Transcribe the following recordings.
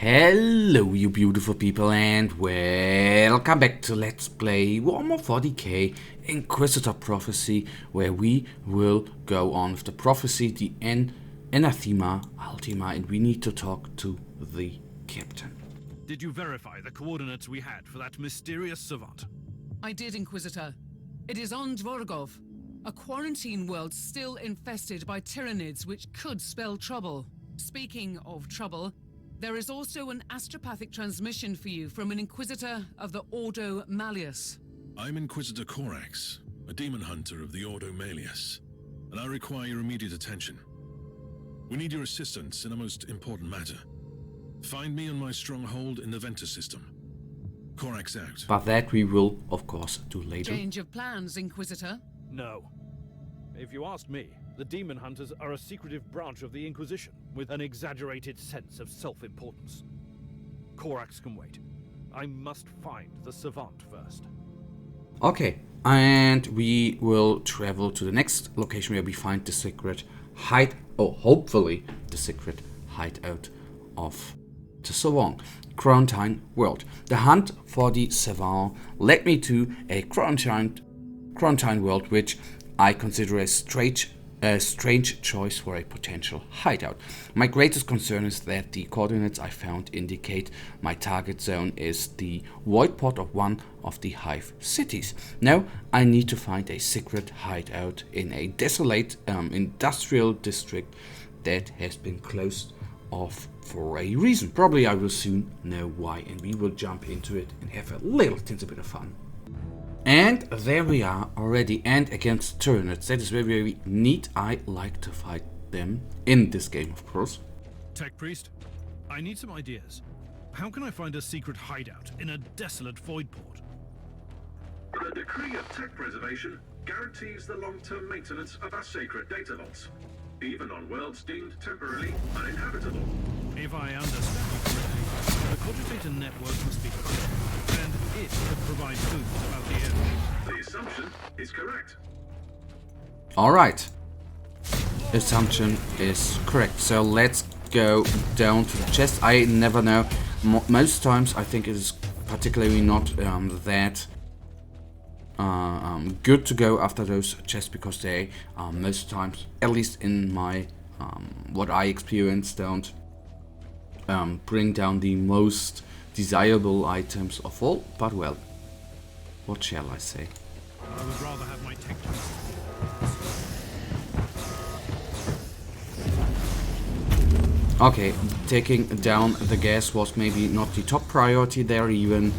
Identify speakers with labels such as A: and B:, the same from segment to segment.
A: Hello you beautiful people and welcome back to Let's Play Warhammer 40k Inquisitor Prophecy, where we will go on with the prophecy, the Anathema Ultima, and we need to talk to the captain.
B: Did you verify the coordinates we had for that mysterious savant?
C: I did, Inquisitor. It is on Dvorgov, a quarantine world still infested by tyrannids which could spell trouble. Speaking of trouble, there is also an astropathic transmission for you from an Inquisitor of the Ordo Malleus.
D: I'm Inquisitor Corax, a demon hunter of the Ordo Malleus, and I require your immediate attention. We need your assistance in a most important matter. Find me on my stronghold in the Ventus system. Corax out.
A: But that we will, of course, do later.
C: Change of plans, Inquisitor?
B: No. If you ask me, the demon hunters are a secretive branch of the Inquisition with an exaggerated sense of self-importance. Corax can wait. I must find the savant first.
A: Okay, and we will travel to the next location where we find the secret hopefully the secret hideout of the Savant, Quarantine World. The hunt for the Savant led me to a quarantine world, which I consider a strange choice for a potential hideout. My greatest concern is that the coordinates I found indicate my target zone is the void pod of one of the Hive cities. Now I need to find a secret hideout in a desolate industrial district that has been closed off for a reason. Probably I will soon know why, and we will jump into it and have a little bit of fun. And there we are already, and against Tyranids. That is very, very neat. I like to fight them in this game, of course.
B: Tech Priest, I need some ideas. How can I find a secret hideout in a desolate void port?
E: The decree of tech preservation guarantees the long-term maintenance of our sacred data lots, even on worlds deemed temporarily uninhabitable.
B: If I understand you correctly, the cogitator network must be clear, and it could provide clues about the area.
E: The assumption is correct.
A: Alright. Assumption is correct. So let's go down to the chest. I never know. Most times I think it is particularly not that good to go after those chests, because they most times, at least in my what I experienced, don't bring down the most desirable items of all. But well, what shall I say?
B: I would rather have my tech test.
A: Okay, taking down the gas was maybe not the top priority there even,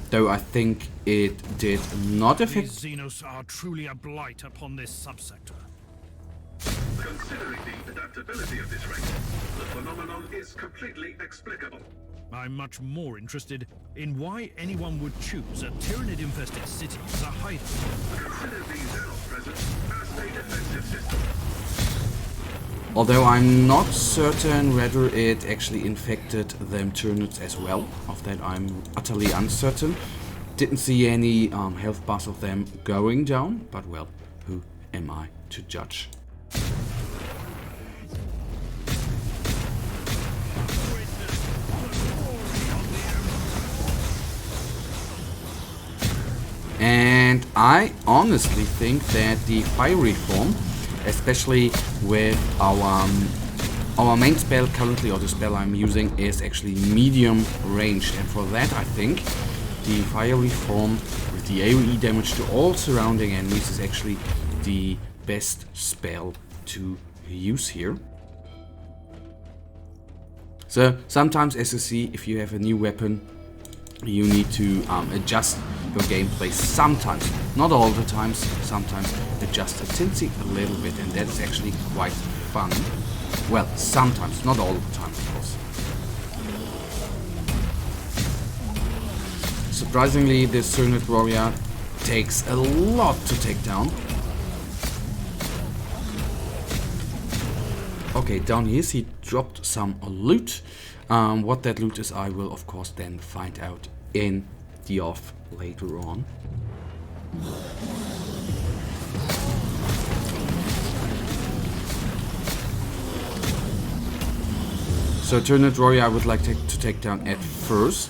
A: though I think it did not affect...
B: These Xenos are truly a blight upon this subsector.
E: Considering the adaptability of this race, the phenomenon is completely explicable.
B: I'm much more interested in why anyone would choose a Tyranid-infested city as a hideout.
E: Consider the Xenos presence as a defensive system.
A: Although I'm not certain whether it actually infected them Tyranids as well. Of that I'm utterly uncertain. Didn't see any health bars of them going down, but well, who am I to judge? And I honestly think that the fiery form, especially with our main spell currently, or the spell I'm using, is actually medium ranged, and for that I think the fiery form with the AoE damage to all surrounding enemies is actually the best spell to use here. So sometimes, as you see, if you have a new weapon, you need to adjust your gameplay sometimes, not all the times, sometimes adjust a tinsy a little bit, and that is actually quite fun. Well, sometimes, not all the time, of course. Surprisingly, this Tyranid warrior takes a lot to take down. Okay, down here he dropped some loot. What that loot is, I will of course then find out in the off later on. So Tyranid Warrior I would like to take down at first.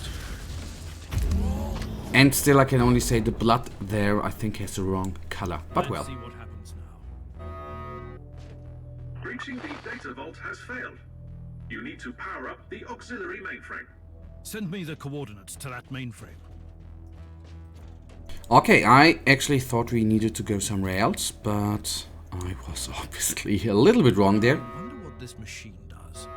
A: And still I can only say the blood there I think has the wrong color. But well.
B: Let's see what happens now.
E: Breaching the data vault has failed. You need to power up the auxiliary mainframe.
B: Send me the coordinates to that mainframe.
A: Okay, I actually thought we needed to go somewhere else, but I was obviously a little bit wrong there.
B: I wonder what this machine does.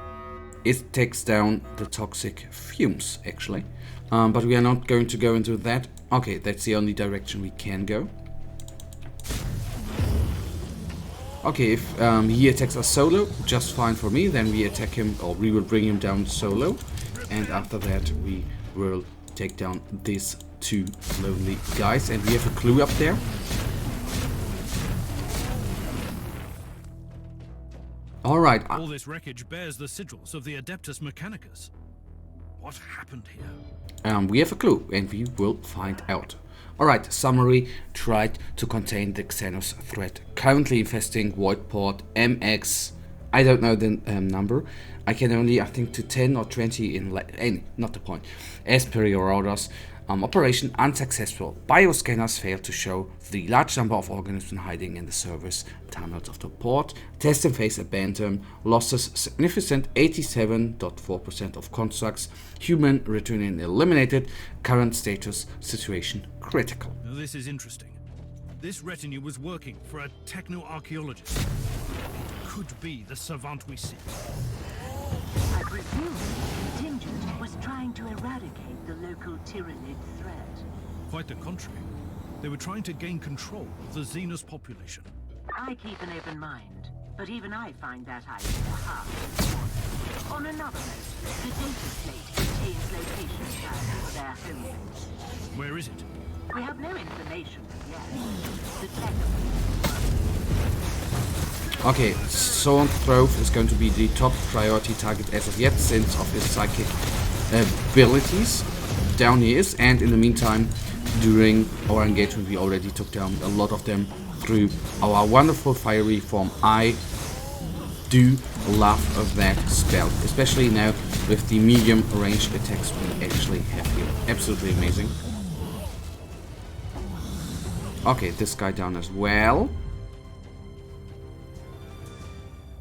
A: It takes down the toxic fumes, actually. But we are not going to go into that. Okay, that's the only direction we can go. Okay, if he attacks us solo, just fine for me. Then we attack him, or we will bring him down solo. And after that, we will take down these two lonely guys. And we have a clue up there. Alright.
B: All this wreckage bears the sigils of the Adeptus Mechanicus. What happened here?
A: We have a clue, and we will find out. Alright, summary. Tried to contain the Xenos threat. Currently infesting Voidport MX. I don't know the number. I can only, I think, to 10 or 20 in... not the point. As per your orders. Operation unsuccessful. Bioscanners failed to show the large number of organisms hiding in the service tunnels of the port. Testing phase abandoned. Losses significant 87.4% of constructs. Human returning eliminated. Current status situation critical.
B: Now this is interesting. This retinue was working for a techno-archaeologist. Could be the savant we seek.
F: I presume Tinjut was trying to eradicate the local Tyranid threat.
B: Quite the contrary. They were trying to gain control of the Xenos population.
F: I keep an open mind, but even I find that idea hard. On another note, the data plate contains location plans for their home base.
B: Where is it?
F: We have no information yet. The tech
A: Okay, Zoanthrope is going to be the top priority target as of yet, since of his psychic abilities. Down he is, and in the meantime, during our engagement, we already took down a lot of them through our wonderful fiery form. I do love that spell, especially now with the medium ranged attacks we actually have here. Absolutely amazing. Okay, this guy down as well.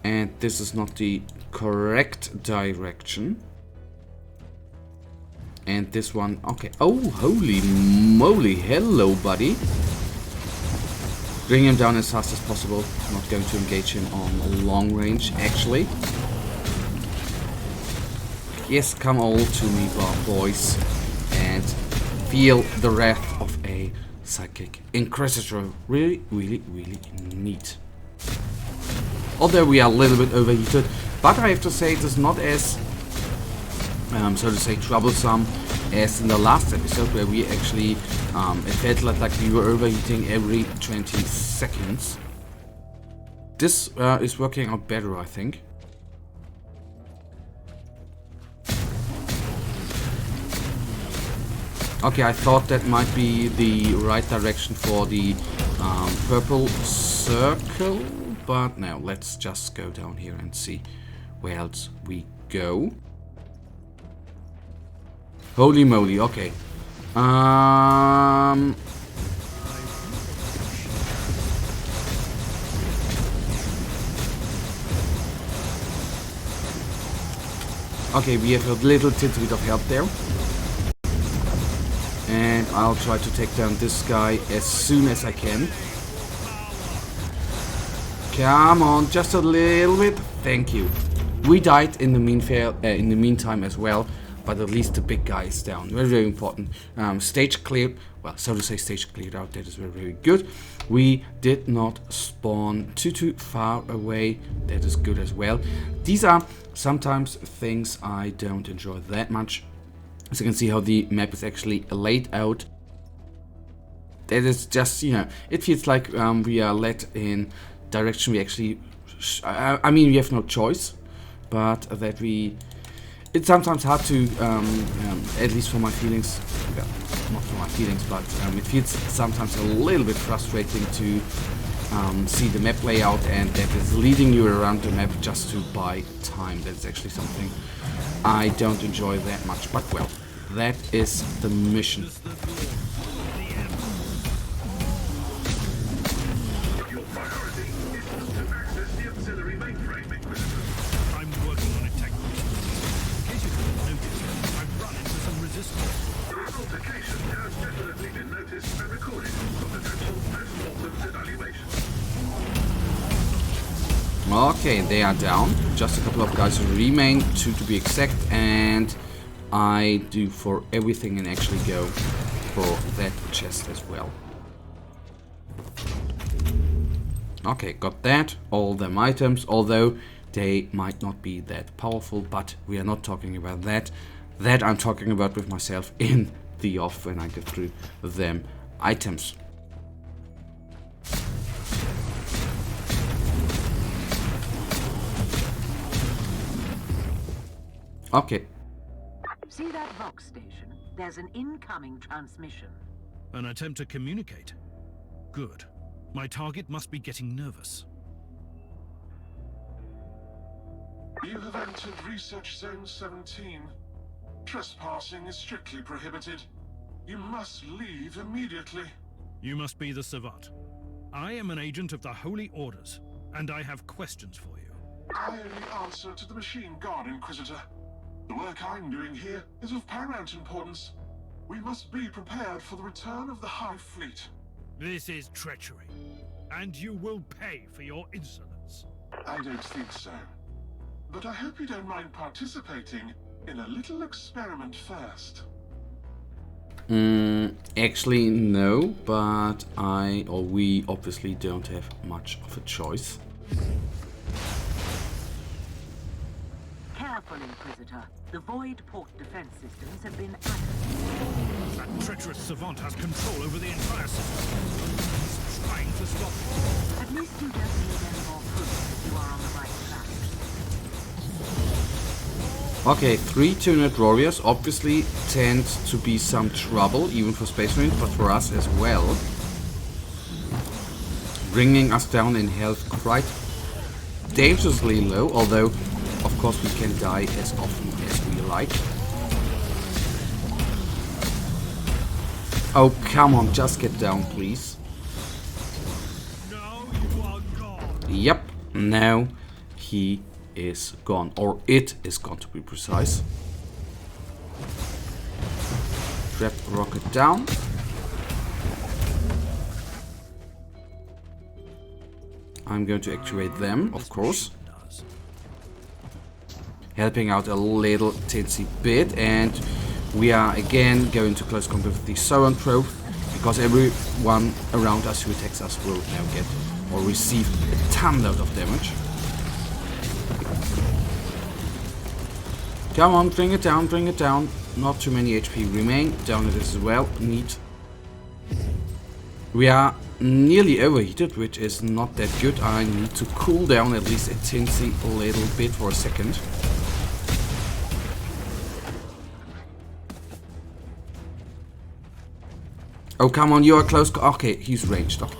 A: And this is not the correct direction. And this one, okay. Oh, holy moly. Hello, buddy. Bring him down as fast as possible. Not going to engage him on long range, actually. Yes, come all to me, boys. And feel the wrath of a psychic Inquisitor. Really, really, really neat. Although we are a little bit overheated, but I have to say it is not as, so to say, troublesome as in the last episode, where we actually, it felt like we were overheating every 20 seconds. This is working out better, I think. Okay, I thought that might be the right direction for the purple circle. But now let's just go down here and see where else we go. Holy moly, okay. Okay, we have a little bit of help there. And I'll try to take down this guy as soon as I can. Come on, just a little bit. Thank you. We died in the meantime as well, but at least the big guy is down. Very, very important. Stage cleared. Well, so to say, stage cleared out. That is very, very good. We did not spawn too far away. That is good as well. These are sometimes things I don't enjoy that much. As you can see how the map is actually laid out. That is just, you know, it feels like we are led in direction we actually, I mean, we have no choice, but that it's sometimes hard to, at least for my feelings, well, not for my feelings, but it feels sometimes a little bit frustrating to see the map layout, and that is leading you around the map just to buy time. That's actually something I don't enjoy that much, but well, that is the mission.
E: Your priority is to access the auxiliary mainframe, Inquisitor.
B: I'm working on it technically. In case you didn't notice, I've run into some resistance.
E: The altercation has definitely been noticed and recorded for potential post-mortem evaluation.
A: Okay, they are down. Just a couple of guys remain, 2 to be exact, and I do for everything and actually go for that chest as well. Okay, got that. All them items, although they might not be that powerful, but we are not talking about that. That I'm talking about with myself in the off when I go through them items. Okay.
F: See that Vox station? There's an incoming transmission.
B: An attempt to communicate. Good. My target must be getting nervous.
G: You have entered Research Zone 17. Trespassing is strictly prohibited. You must leave immediately.
B: You must be the Savant. I am an agent of the Holy Orders, and I have questions for you.
G: I only answer to the Machine God, Inquisitor. The work I'm doing here is of paramount importance. We must be prepared for the return of the Hive Fleet.
B: This is treachery, and you will pay for your insolence.
G: I don't think so. But I hope you don't mind participating in a little experiment first.
A: Actually, no, but we obviously don't have much of a choice.
F: Careful, Inquisitor. The Void Port defense systems have been activated.
B: That treacherous Savant has control over the entire system. He's trying to stop it.
F: At least you don't need any more proof that you are on the right track.
A: Okay, 3 2-unit warriors obviously tend to be some trouble, even for Space Marines, but for us as well. Bringing us down in health quite dangerously low, although of course we can die as often as we like. Oh, come on, just get down, please.
B: Now you are gone.
A: Yep, now he is gone, or it is gone to be precise. Trap rocket down. I'm going to activate them, of course. Helping out a little tinsy bit, and we are again going to close combat with the Sauron probe, because everyone around us who attacks us will now get or receive a ton load of damage. Come on, bring it down, bring it down. Not too many HP remain. Down it is as well. Neat. We are nearly overheated, which is not that good. I need to cool down at least a tinsy little bit for a second. Oh, come on, you are close. Okay, he's ranged. Okay.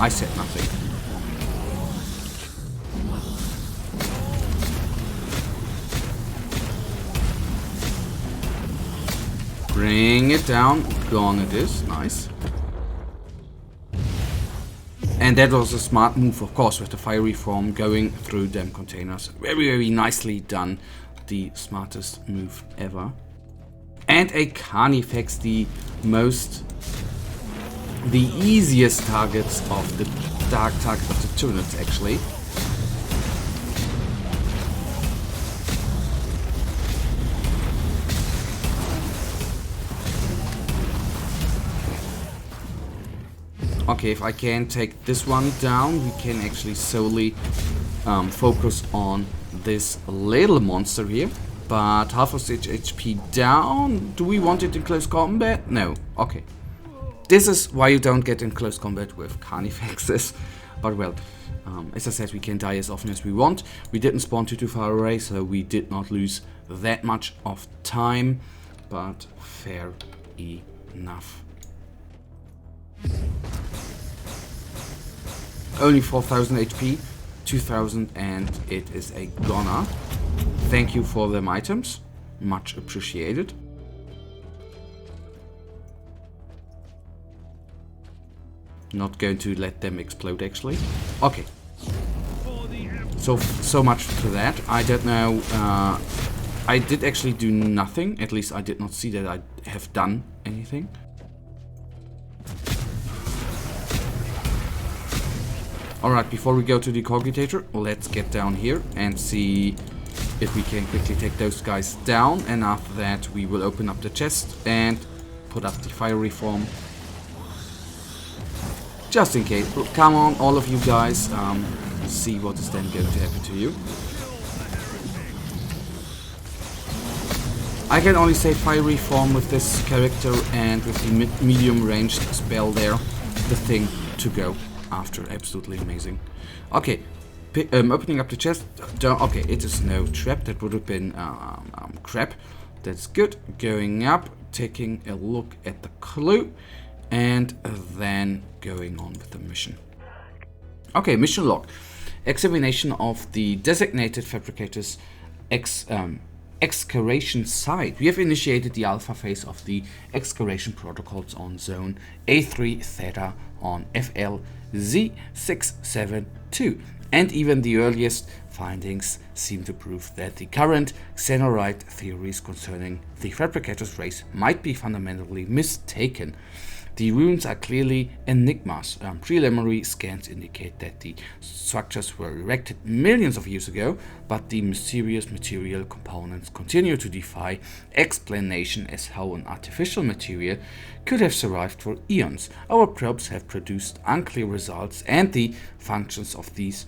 A: I said nothing. Bring it down. Gone it is. Nice. And that was a smart move, of course, with the fiery form going through them containers. Very, very nicely done. The smartest move ever. And a Carnifex, the easiest targets of the dark target of the turrets, actually. Okay, if I can take this one down, we can actually solely focus on this little monster here. But half of its HP down. Do we want it in close combat? No. Okay. This is why you don't get in close combat with Carnifexes. But well, as I said, we can die as often as we want. We didn't spawn too far away, so we did not lose that much of time. But fair enough. Only 4000 HP, 2000, and it is a goner. Thank you for them items. Much appreciated. Not going to let them explode, actually. Okay. So much for that. I don't know. I did actually do nothing. At least I did not see that I have done anything. Alright, before we go to the cogitator, let's get down here and see if we can quickly take those guys down. And after that, we will open up the chest and put up the fiery form. Just in case. Come on, all of you guys. See what is then going to happen to you. I can only say fiery form with this character, and with the medium ranged spell there, the thing to go after. Absolutely amazing. Okay, opening up the chest. Okay, it is no trap. That would have been crap. That's good. Going up, taking a look at the clue, and then going on with the mission. Okay, mission log. Examination of the designated fabricator's excavation site. We have initiated the alpha phase of the excavation protocols on zone A3 Theta on FLZ672, and even the earliest findings seem to prove that the current Xenorite theories concerning the fabricator's race might be fundamentally mistaken. The ruins are clearly enigmas. Preliminary scans indicate that the structures were erected millions of years ago, but the mysterious material components continue to defy explanation as how an artificial material could have survived for eons. Our probes have produced unclear results, and the functions of these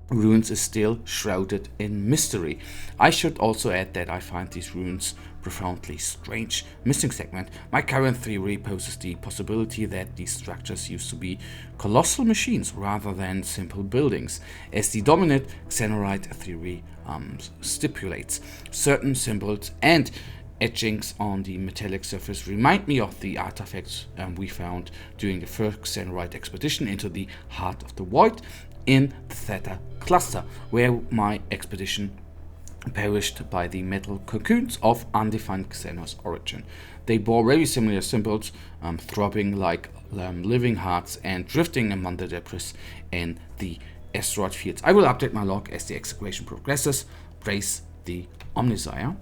A: ruins is still shrouded in mystery. I should also add that I find these ruins profoundly strange. Missing segment. My current theory poses the possibility that these structures used to be colossal machines rather than simple buildings. As the dominant Xenorite theory stipulates, certain symbols and etchings on the metallic surface remind me of the artifacts we found during the first Xenorite expedition into the heart of the void in the Theta cluster, where my expedition perished by the metal cocoons of undefined Xenos origin. They bore very similar symbols, throbbing like living hearts and drifting among the debris in the asteroid fields. I will update my log as the excavation progresses. Praise the Omnisire.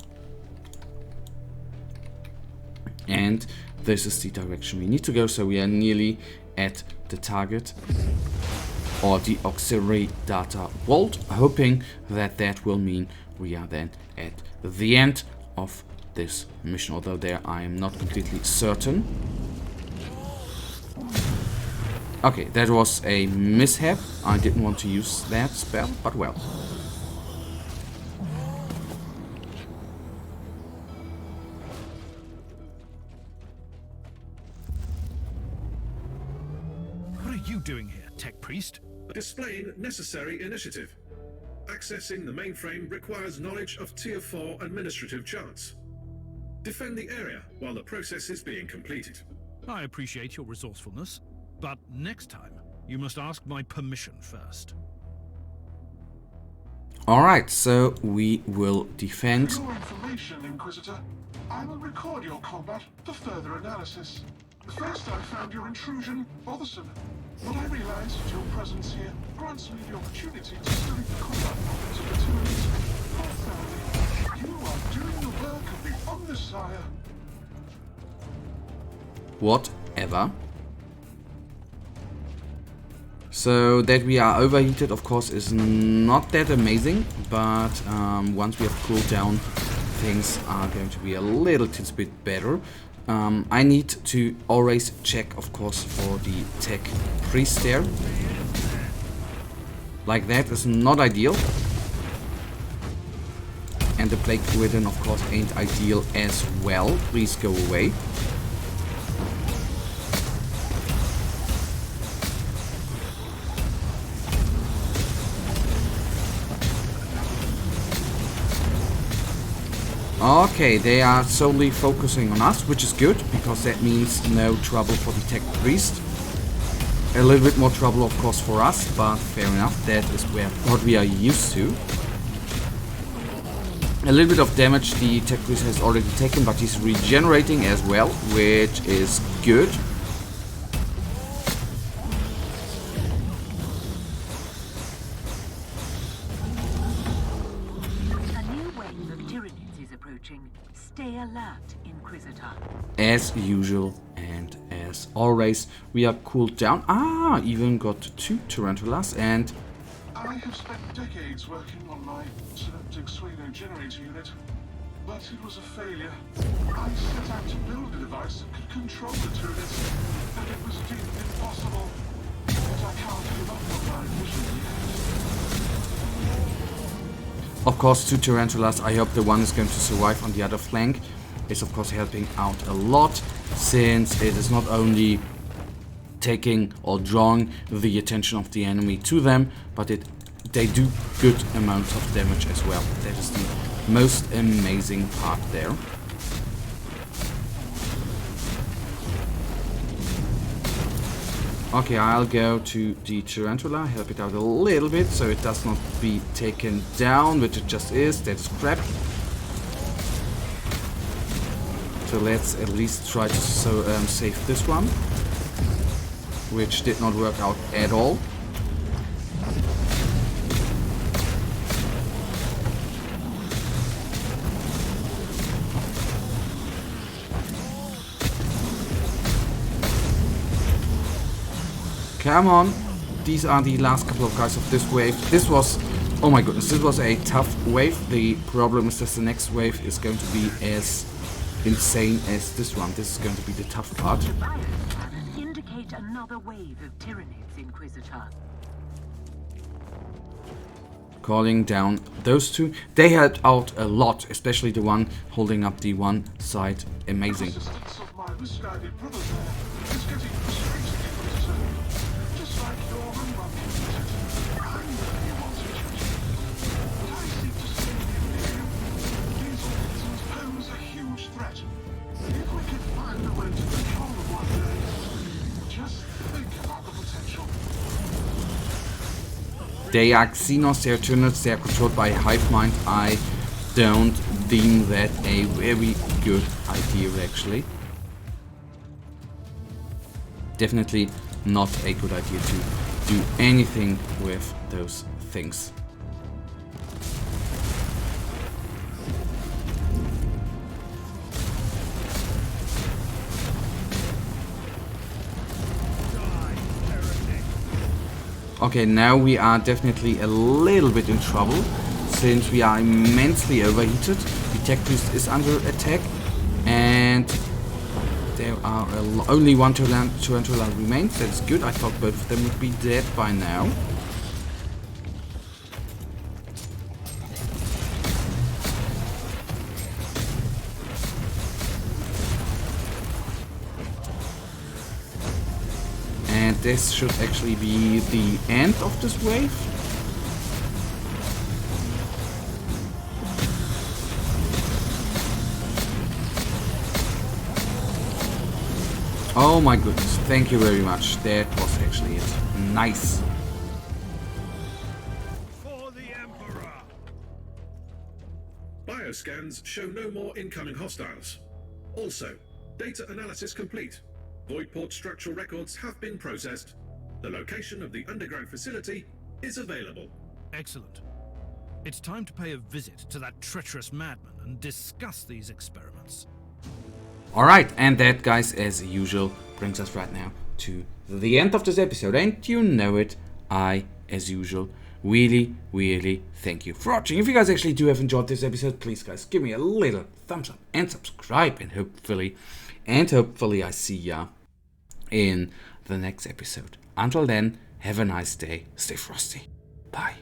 A: And this is the direction we need to go, so we are nearly at the target, or the auxiliary data vault, hoping that that will mean we are then at the end of this mission, although there I am not completely certain. Okay, that was a mishap. I didn't want to use that spell, but well.
B: What are you doing here, Tech Priest?
E: Displaying necessary initiative. Accessing the mainframe requires knowledge of Tier 4 administrative charts. Defend the area while the process is being completed.
B: I appreciate your resourcefulness, but next time, you must ask my permission first.
A: Alright, so we will defend.
G: For your information, Inquisitor, I will record your combat for further analysis. First, I found your intrusion bothersome, but I realized your presence here grants me the opportunity to study the combat patterns of the Tyranids. Oh, family, you are doing the work of the Omnisire.
A: Whatever. So that we are overheated, of course, is not that amazing, but once we have cooled down, things are going to be a little bit better. I need to always check, of course, for the Tech Priest there. Like that is not ideal. And the Plague Ridden, of course, ain't ideal as well. Please go away. Okay, they are solely focusing on us, which is good, because that means no trouble for the Tech Priest. A little bit more trouble, of course, for us, but fair enough. That is what we are used to. A little bit of damage the tech priest has already taken, but he's regenerating as well, which is good.
F: A new wave of Tyranids is approaching. Stay alert, Inquisitor.
A: As usual and as always, we are cooled down. Even got 2 tarantulas, and
G: I have spent decades working on my synaptic pseudo generator unit, but it was a failure. I set out to build a device that could control the Tyranids, and it was deemed impossible. But I can't give up on my vision yet.
A: of course 2 tarantulas. I hope the one is going to survive on the other flank. It's of course helping out a lot, since it is not only taking or drawing the attention of the enemy to them, but they do good amounts of damage as well. That is the most amazing part there. Okay, I'll go to the tarantula, help it out a little bit so it does not be taken down, which it just is. That is crap. So let's at least try to save this one, which did not work out at all. Come on. These are the last couple of guys of this wave. This was, oh my goodness, this was a tough wave. The problem is that the next wave is going to be as insane as this one. This is going to be the tough part.
F: Indicate another wave of Tyranids, Inquisitor.
A: Calling down those 2. They helped out a lot, especially the one holding up the one side. Amazing.
G: Resistance of my misguided brother there is getting frustrating, Inquisitor. Just like your unwanted. I'm really wanted. But I seek to save the Imperium. These organisms pose a huge threat. If we could find a way to control them one day, just think about the potential.
A: They are Xenos, they are Tyranids, they are controlled by a hive mind. I don't deem that a very good idea, actually. Definitely not a good idea to do anything with those things. Okay, now we are definitely a little bit in trouble, since we are immensely overheated. The tech priest is under attack, and there are only 1 tarantula remains. That's good. I thought both of them would be dead by now. And this should actually be the end of this wave. Oh my goodness, thank you very much. That was actually it. Nice.
B: For the Emperor!
E: Bioscans show no more incoming hostiles. Also, data analysis complete. Voidport structural records have been processed. The location of the underground facility is available.
B: Excellent. It's time to pay a visit to that treacherous madman and discuss these experiments.
A: Alright, and that, guys, as usual, brings us right now to the end of this episode. And you know it, I, as usual, really thank you for watching. If you guys actually do have enjoyed this episode, please, guys, give me a little thumbs up and subscribe. And hopefully I see ya in the next episode. Until then, have a nice day. Stay frosty. Bye.